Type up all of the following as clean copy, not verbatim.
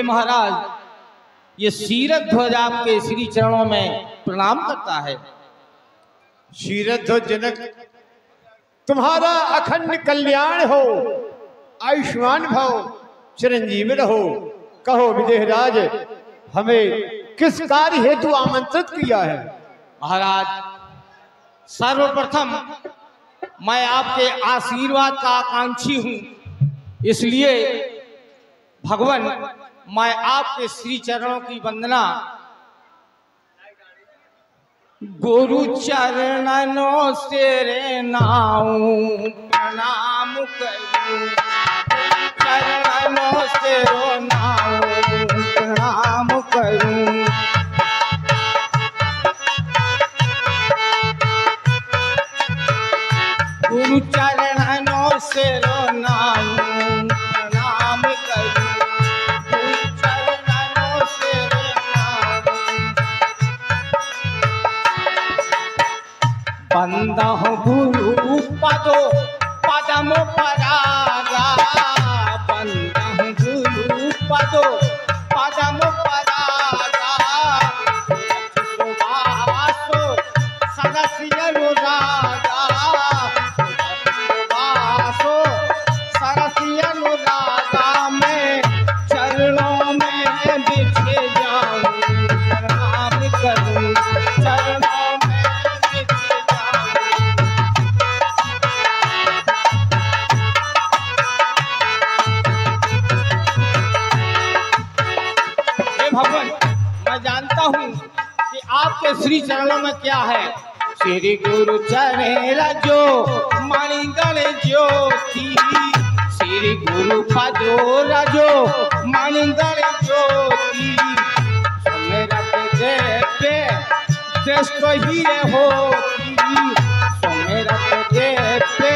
हे महाराज, ये सीरत ध्वज आपके श्री चरणों में प्रणाम करता है। सीरत ध्वज जनक, तुम्हारा अखंड कल्याण हो, आयुष्मान भव, चिरंजीवी रहो। कहो विदेहराज, हमें किस कार्य हेतु आमंत्रित किया है? महाराज, सर्वप्रथम मैं आपके आशीर्वाद का आकांक्षी हूं, इसलिए भगवान मैं आपके श्री चरणों की वंदना गुरु चरणों से रे नाऊं प्रणाम करूं, चरणों से रो नाऊं प्रणाम करूं। गुरु चरणों से रो नाऊं प्रणाम करूं, गुरु चरणों से रो नाऊं। बंदहु गुरु पदो पदम परागा, बंदहु गुरु पदो पदम परागा। सुवासो सरसिय अनुरागा, सुवासो सरसिय अनुरागा। मैं चरणों में बिछे जाऊं प्रणाम करूं, चरणों में बिछे जाऊं। हे भगवान, मैं जानता हूँ कि आपके श्री चरणों में क्या है। श्री गुरु चरण रजो मणिगण ज्योति, श्री गुरु पदो रजो मणिगण ज्योति। सुमिरत देवे दृष्ट ही होती, सुमिरत देवे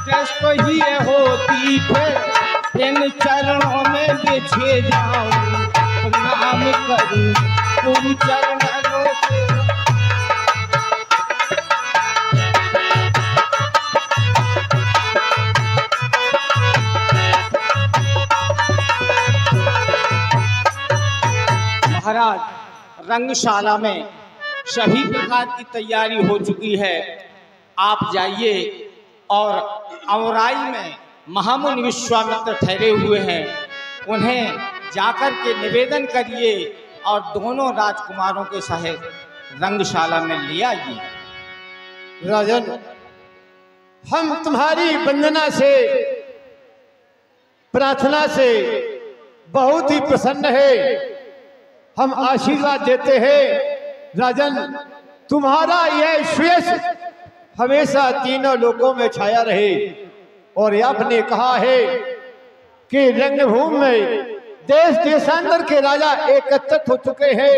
दृष्ट ही होती। फिर इन चरणों में बिछे जाऊं प्रणाम करूं, गुरु चरणों से। महाराज, रंगशाला में सभी प्रकार की तैयारी हो चुकी है। आप जाइए और अमराई में महामुनि विश्वामित्र ठहरे हुए हैं, उन्हें जाकर के निवेदन करिए और दोनों राजकुमारों के सहित रंगशाला में ले आइए। राजन, हम तुम्हारी वंदना से, प्रार्थना से बहुत ही प्रसन्न है। हम आशीर्वाद देते हैं राजन, तुम्हारा यह श्रेयस हमेशा तीनों लोकों में छाया रहे। और आपने कहा है कि रंगभूमि में देश देशांतर के राजा एकत्रित हो चुके हैं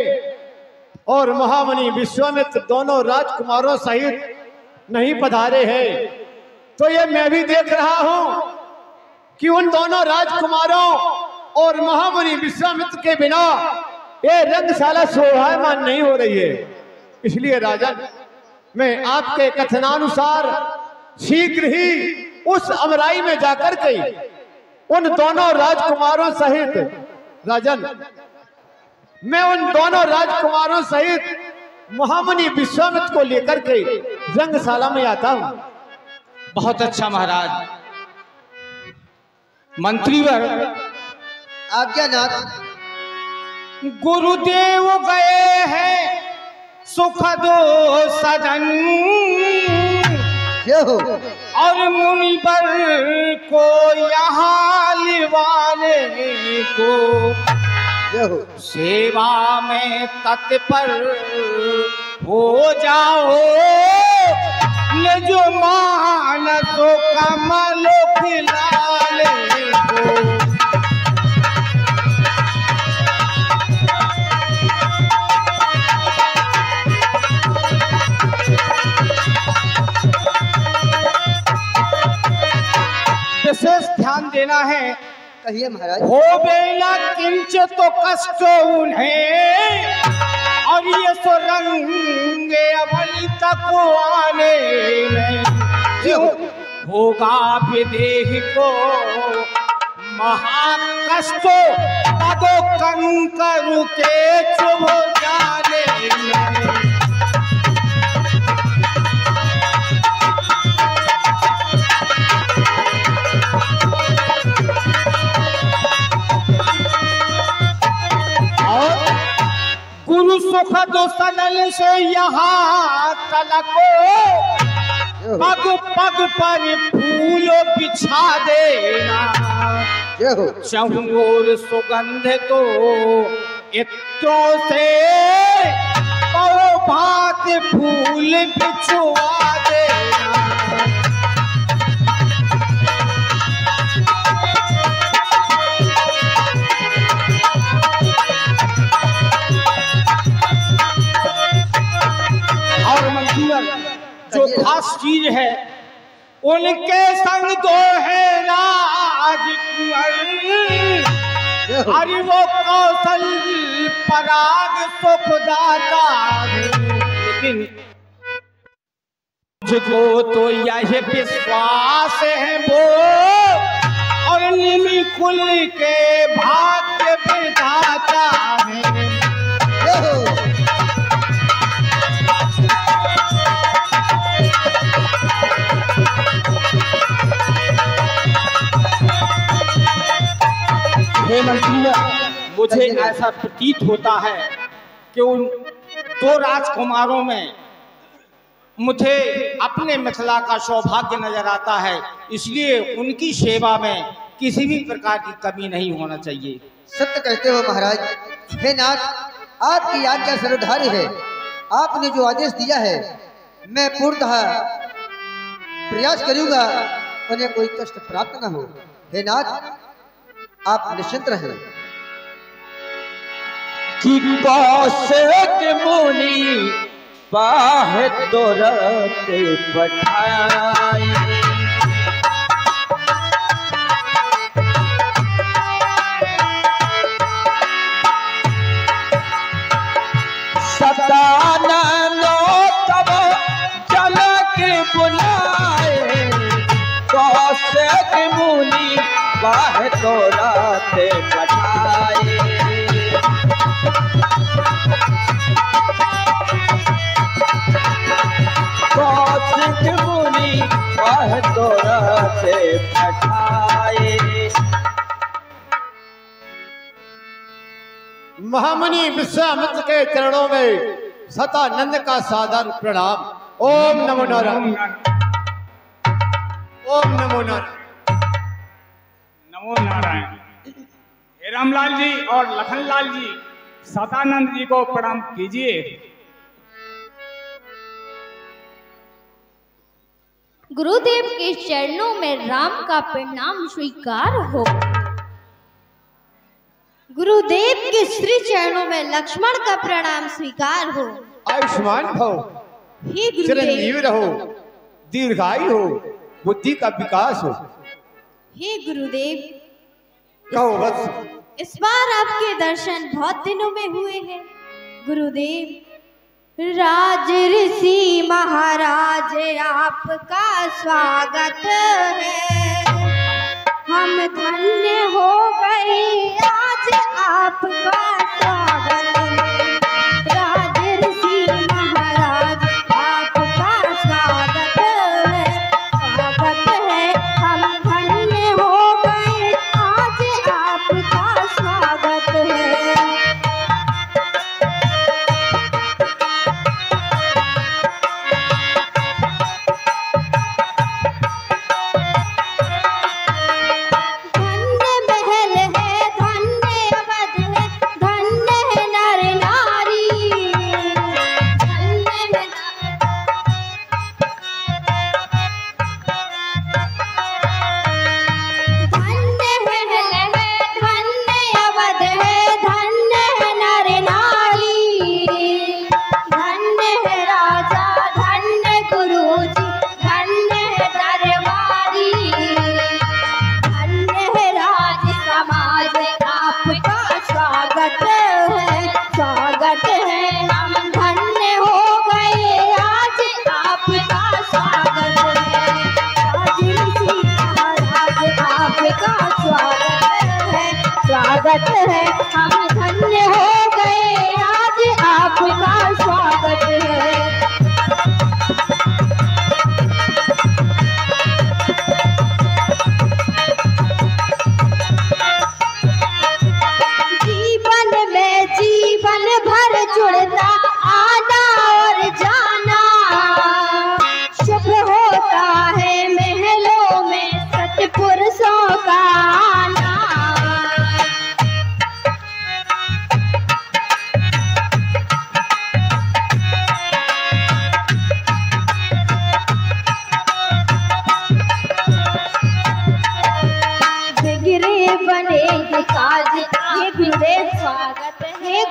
और महामुनि विश्वामित्र दोनों राजकुमारों सहित नहीं पधारे हैं। तो ये मैं भी देख रहा हूं कि उन दोनों राजकुमारों और महामुनि विश्वामित्र के बिना ये रंगशाला शोभायमान नहीं हो रही है। इसलिए राजन, मैं आपके कथनानुसार शीघ्र ही उस अमराई में जाकर के उन दोनों राजकुमारों सहित, राजन, मैं उन दोनों राजकुमारों सहित महामुनि विश्वामित्र को लेकर के रंगशाला में आता हूं। बहुत अच्छा महाराज। मंत्रीवर, आज्ञानाथ। गुरुदेव गए हैं सुखदो सदन, और मुनिवर को यहाँ लिवाने को सेवा में तत्पर हो जाओ। जो मानसो कमल खिलाने को विशेष ध्यान देना है। कहिए महाराज। हो बेला किंच तो कष्ट उन्हें, और ये सो रंगे अवनी तक आने में। क्यों होगा विदेह को महाकष्टो पदो कंकर के चुभ जाने गुरु सुख दो सनल से यहाँ तलको पग पग पर फूल बिछा देना चहुओर सुगंध तो इत्रों से भात फूल बिछुआ देना। और मंजूर जो खास चीज है उनके संग दो है राजकुंवर अरे वो कौशल पराग सुखदाता है लेकिन मुझको तो यह विश्वास है वो और निमी कुल के भाग्य विधाता है। मुझे ऐसा प्रतीत होता है कि उन दो राजकुमारों में मुझे अपने मिथिला का सौभाग्य नजर आता है, इसलिए उनकी सेवा में किसी भी प्रकार की कमी नहीं होना चाहिए। सत्य कहते हो महाराज। हे नाथ, आपकी आज्ञा सर्वधारी है। आपने जो आदेश दिया है मैं पूर्णतः प्रयास करूंगा उन्हें कोई कष्ट प्राप्त न हो। हे नाथ, आप निश्चिंत रहें। कि कौशिक मुनि बाह तुरंत पठाई सदानंदो तब जनक बुलाए कौशिक मुनि बाह तुरंत पठाए कौशिक मुनि बाह तुरंत पठाए। महामुनि विश्वामित्र के चरणों में सतानंद का सादर प्रणाम। ओम नमो नारायण। ओम नमो नारायण। नमो नारायण। हे रामलाल जी और लखनलाल जी, सतानंद जी को प्रणाम कीजिए। गुरुदेव के चरणों में राम का प्रणाम स्वीकार हो। गुरुदेव के श्री चरणों में लक्ष्मण का प्रणाम स्वीकार हो। आयुष्मान भव, हे चिरंजीव गुरुदेव। रहो, दीर्घायु हो, बुद्धि का विकास हो। हे गुरुदेव, कहो बस। इस बार आपके दर्शन बहुत दिनों में हुए हैं। गुरुदेव, राज ऋषि महाराज आपका स्वागत है। हम धन्य हो गए आज आपका स्वागत है। राज ऋषि महाराज आपका स्वागत है, स्वागत है। हम धन्य हो गए आज आपका स्वागत है। धन्य महल है, धन्य अवध है, धन्य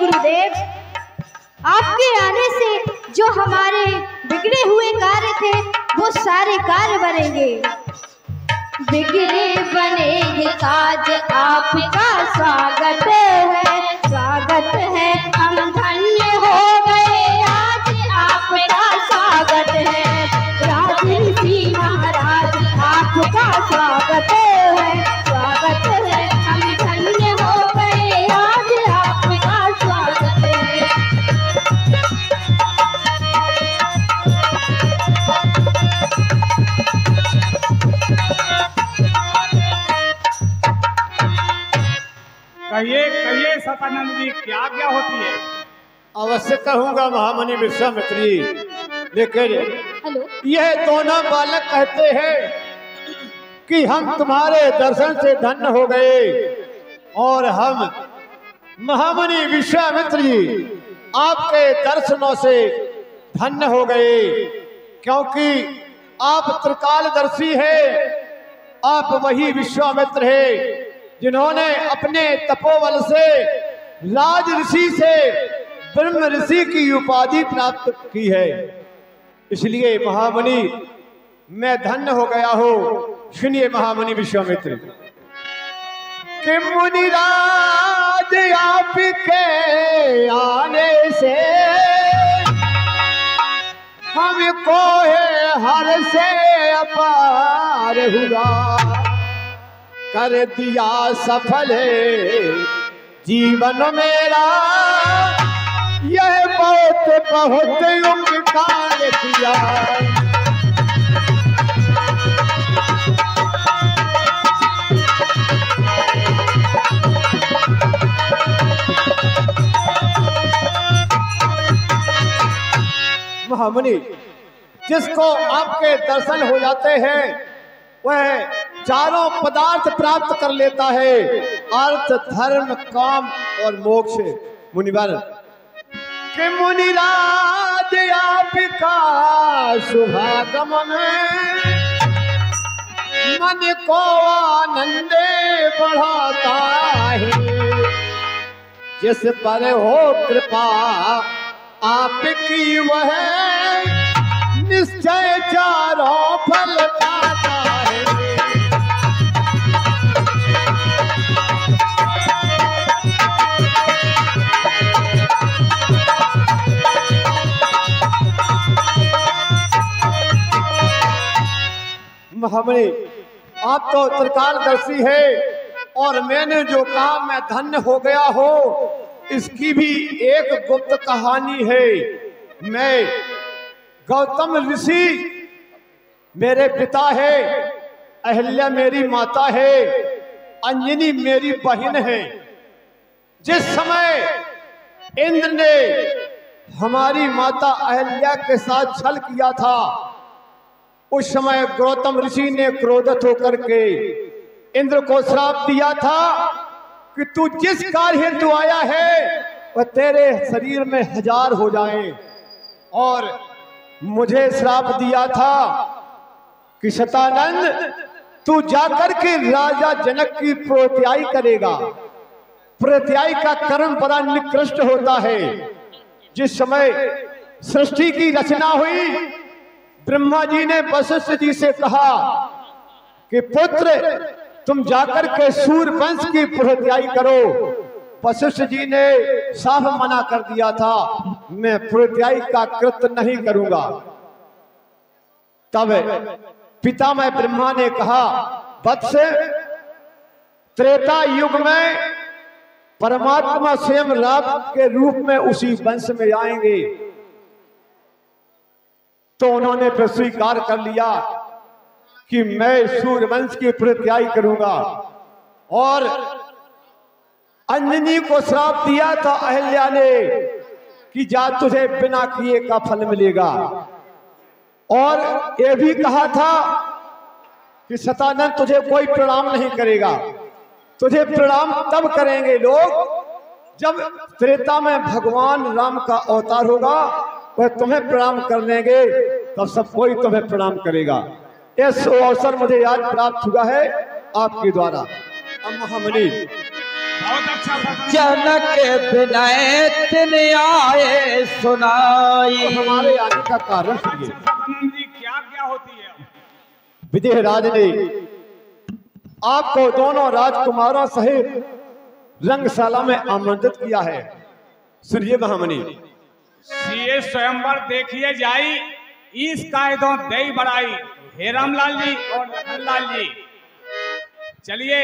गुरुदेव, आपके आने से जो हमारे बिगड़े हुए कार्य थे वो सारे कार्य बनेंगे। बिगड़े बनेंगे काज, आपका स्वागत है, हम धन्य हो गए आज, आपका स्वागत है। राजऋषि महाराज आपका स्वागत है, हम धन्य हो गए आज, आपका स्वागत है। कहिए सतानंद जी, क्या क्या होती है? अवश्य कहूंगा महामुनि विश्वामित्र जी, लेकिन यह दोनों बालक कहते हैं कि हम तुम्हारे दर्शन से धन्य हो गए, और हम महामुनि विश्वामित्र जी आपके दर्शनों से धन्य हो गए, क्योंकि आप त्रिकालदर्शी है। आप वही विश्वामित्र है जिन्होंने अपने तपोबल से राज ऋषि से ब्रह्म ऋषि की उपाधि प्राप्त की है। इसलिए महामुनि मैं धन्य हो गया हूँ। सुनिए महामुनि विश्वामित्र कि मुनिराज आपके आने से हमको है हर से अपार हुआ, कर दिया सफल जीवन मेरा, यह बहुत उपकार किया। महामुनि, जिसको आपके दर्शन हो जाते हैं वह चारों पदार्थ प्राप्त कर लेता है, अर्थ धर्म काम और मोक्ष। मुनिवर कि मुनिराज आपका शुभागमन, मन को आनंद बढ़ाता है, जिस पर हो कृपा आपकी वह निश्चय चारों फल पाता है। महामुनि, आप तो त्रिकालदर्शी है, और मैंने जो कहा मैं धन्य हो गया हो, इसकी भी एक गुप्त कहानी है। मैं गौतम ऋषि मेरे पिता है, अहिल्या मेरी माता है, अंजनी मेरी बहन है। जिस समय इंद्र ने हमारी माता अहिल्या के साथ छल किया था, उस समय गौतम ऋषि ने क्रोधित होकर के इंद्र को श्राप दिया था कि तू जिस कार्य हेतु आया है वह तेरे शरीर में 1000 हो जाए, और मुझे श्राप दिया था कि शतानंद तू जाकर के राजा जनक की प्रोत्याई करेगा। प्रोत्याई का कर्म बड़ा निकृष्ट होता है। जिस समय सृष्टि की रचना हुई, ब्रह्मा जी ने वशिष्ठ जी से कहा कि पुत्र तुम जाकर के सूर्यवंश की प्रोत्याई करो। वशिष्ठ जी ने साफ मना कर दिया था, मैं प्रोत्याई का कृत्य नहीं करूंगा। तब पितामह ब्रह्मा ने कहा, वत्स त्रेता युग में परमात्मा स्वयं राम के रूप में उसी वंश में आएंगे। तो उन्होंने फिर स्वीकार कर लिया कि मैं सूर्यवंश की प्रोत्याई करूंगा, और अंजनी को श्राप दिया था अहिल्या ने कि जा तुझे बिना किए का फल मिलेगा, और यह भी कहा था कि शतानंद तुझे कोई प्रणाम नहीं करेगा, तुझे प्रणाम तब करेंगे लोग जब त्रेता में भगवान राम का अवतार होगा, वह तुम्हें प्रणाम कर लेंगे, तब सब कोई तुम्हें प्रणाम करेगा। इस अवसर मुझे आज प्राप्त हुआ है आपके द्वारा। अब महामुनि बहुत अच्छा सदानंद। जनक विनय तिन आए सुनाई। हमारे आने का कारण अच्छा सुनिए। सदानंद जी, क्या क्या होती है? विदेहराज ने आपको दोनों राजकुमारों सहित रंगशाला में आमंत्रित किया है। सुनिए महामनी। सीए स्वयंवर देखिए जाई, इस कायदों दई बढ़ाई। हे रामलाल जी और लखनलाल जी, चलिए